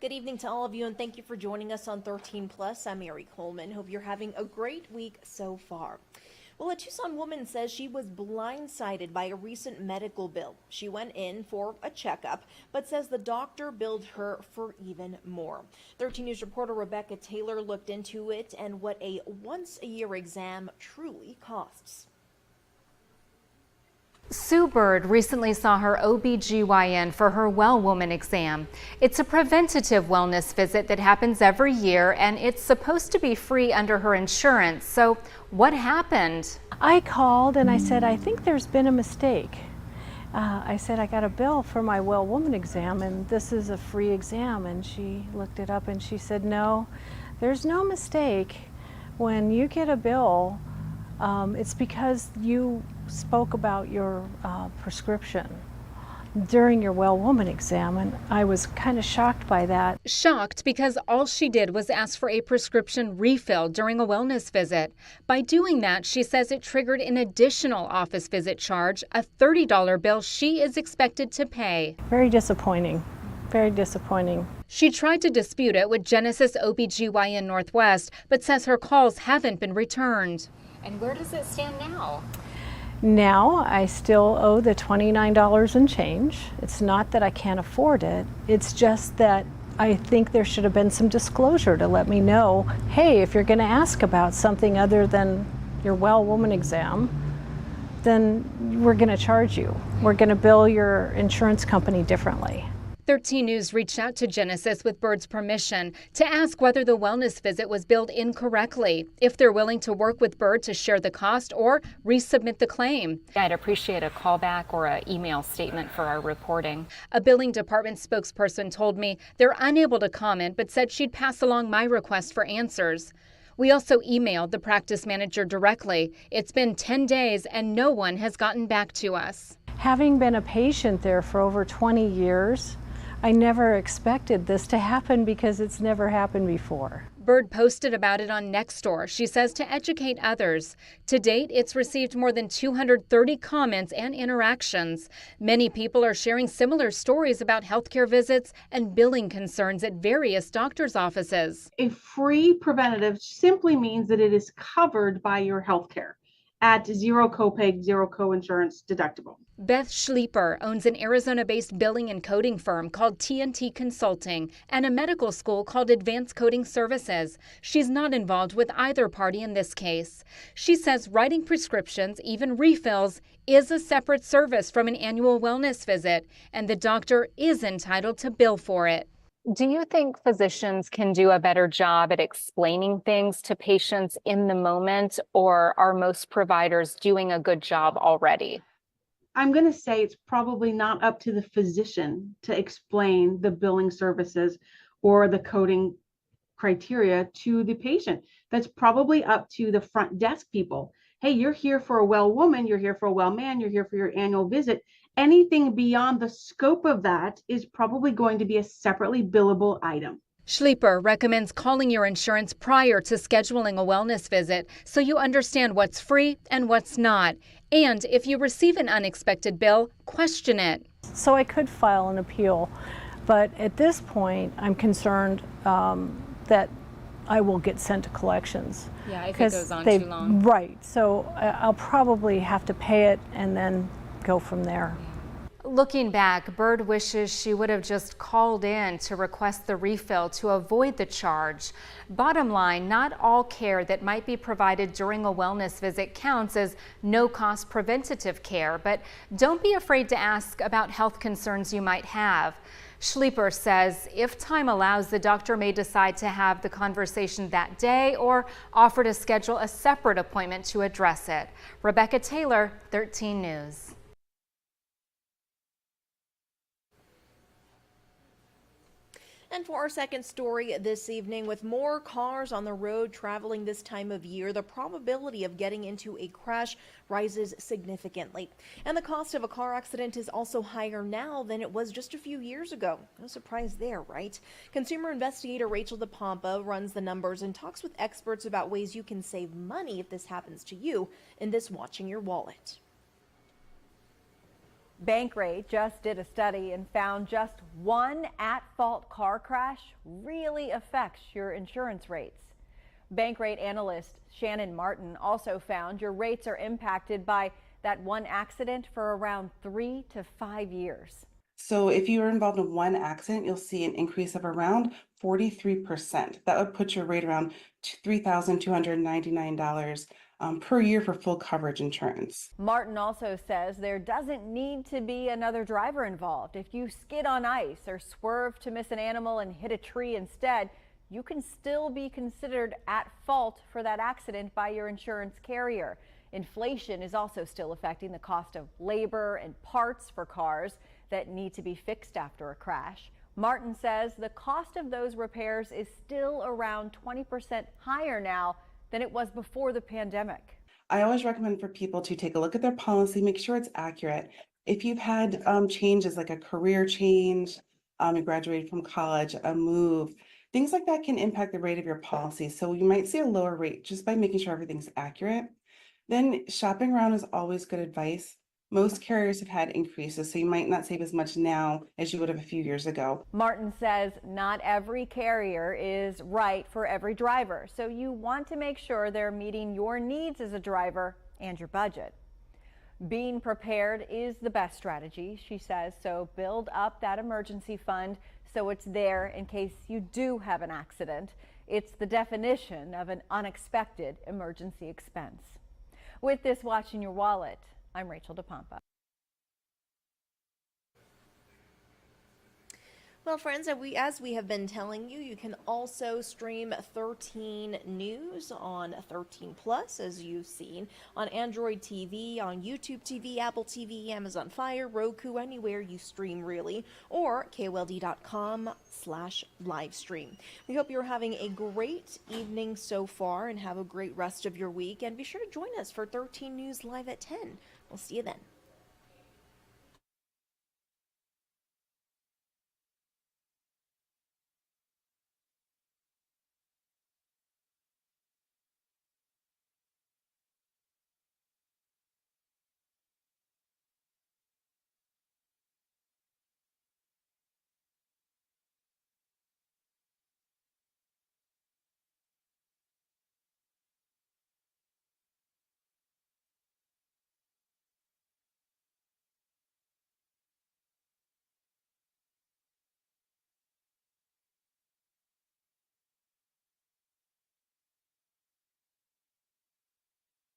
Good evening to all of you, and thank you for joining us on 13 Plus. I'm Mary Coleman. Hope you're having a great week so far. Well, a Tucson woman says she was blindsided by a recent medical bill. She went in for a checkup, but says the doctor billed her for even more. 13 News reporter Rebecca Taylor looked into it and what a once-a-year exam truly costs. Sue Bird recently saw her OB/GYN for her Well Woman exam. It's a preventative wellness visit that happens every year, and it's supposed to be free under her insurance. So what happened? I called and I said, I think there's been a mistake. I said, I got a bill for my Well Woman exam, and this is a free exam. And she looked it up and she said, no, there's no mistake. When you get a bill, it's because you spoke about your prescription during your Well Woman exam, and I was kind of shocked by that. Shocked because all she did was ask for a prescription refill during a wellness visit. By doing that, she says it triggered an additional office visit charge, a $30 bill she is expected to pay. Very disappointing. Very disappointing. She tried to dispute it with Genesis OB/GYN Northwest, but says her calls haven't been returned. And where does it stand now? Now I still owe the $29 and change. It's not that I can't afford it. It's just that I think there should have been some disclosure to let me know, hey, if you're going to ask about something other than your Well Woman exam, then we're going to charge you. We're going to bill your insurance company differently. 13 News reached out to Genesis with Bird's permission to ask whether the wellness visit was billed incorrectly, if they're willing to work with Bird to share the cost or resubmit the claim. I'd appreciate a callback or an email statement for our reporting. A billing department spokesperson told me they're unable to comment, but said she'd pass along my request for answers. We also emailed the practice manager directly. It's been 10 days and no one has gotten back to us. Having been a patient there for over 20 years, I never expected this to happen because it's never happened before. Bird posted about it on Nextdoor, she says, to educate others. To date, it's received more than 230 comments and interactions. Many people are sharing similar stories about healthcare visits and billing concerns at various doctors' offices. A free preventative simply means that it is covered by your healthcare at zero copay, zero coinsurance deductible. Beth Schleeper owns an Arizona-based billing and coding firm called TNT Consulting and a medical school called Advanced Coding Services. She's not involved with either party in this case. She says writing prescriptions, even refills, is a separate service from an annual wellness visit, and the doctor is entitled to bill for it. Do you think physicians can do a better job at explaining things to patients in the moment, or are most providers doing a good job already? I'm going to say it's probably not up to the physician to explain the billing services or the coding criteria to the patient. That's probably up to the front desk people. Hey, you're here for a well woman, you're here for a well man, you're here for your annual visit. Anything beyond the scope of that is probably going to be a separately billable item. Schleeper recommends calling your insurance prior to scheduling a wellness visit so you understand what's free and what's not. And if you receive an unexpected bill, question it. So I could file an appeal, but at this point, I'm concerned that I will get sent to collections. Yeah, if it goes on too long. Right, so I'll probably have to pay it and then go from there. Looking back, Bird wishes she would have just called in to request the refill to avoid the charge. Bottom line, not all care that might be provided during a wellness visit counts as no-cost preventative care, but don't be afraid to ask about health concerns you might have. Schleeper says if time allows, the doctor may decide to have the conversation that day or offer to schedule a separate appointment to address it. Rebecca Taylor, 13 News. And for our second story this evening, with more cars on the road traveling this time of year, the probability of getting into a crash rises significantly. And the cost of a car accident is also higher now than it was just a few years ago. No surprise there, right? Consumer investigator Rachel DePompa runs the numbers and talks with experts about ways you can save money if this happens to you in this Watching Your Wallet. Bankrate just did a study and found just one at-fault car crash really affects your insurance rates. Bankrate analyst Shannon Martin also found your rates are impacted by that one accident for around 3 to 5 years. So if you were involved in one accident, you'll see an increase of around 43%. That would put your rate around $3,299 per year for full coverage insurance. Martin also says there doesn't need to be another driver involved. If you skid on ice or swerve to miss an animal and hit a tree instead, you can still be considered at fault for that accident by your insurance carrier. Inflation is also still affecting the cost of labor and parts for cars that need to be fixed after a crash. Martin says the cost of those repairs is still around 20% higher now than it was before the pandemic. I always recommend for people to take a look at their policy, make sure it's accurate. If you've had changes like a career change, you graduated from college, a move, things like that can impact the rate of your policy. So you might see a lower rate just by making sure everything's accurate. Then shopping around is always good advice. Most carriers have had increases, so you might not save as much now as you would have a few years ago. Martin says not every carrier is right for every driver, so you want to make sure they're meeting your needs as a driver and your budget. Being prepared is the best strategy, she says, so build up that emergency fund so it's there in case you do have an accident. It's the definition of an unexpected emergency expense. With this Watching Your Wallet, I'm Rachel DePompa. Well, friends, as we have been telling you, you can also stream 13 News on 13 Plus, as you've seen, on Android TV, on YouTube TV, Apple TV, Amazon Fire, Roku, anywhere you stream really, or KOLD.com/livestream. We hope you're having a great evening so far and have a great rest of your week. And be sure to join us for 13 News Live at 10. We'll see you then.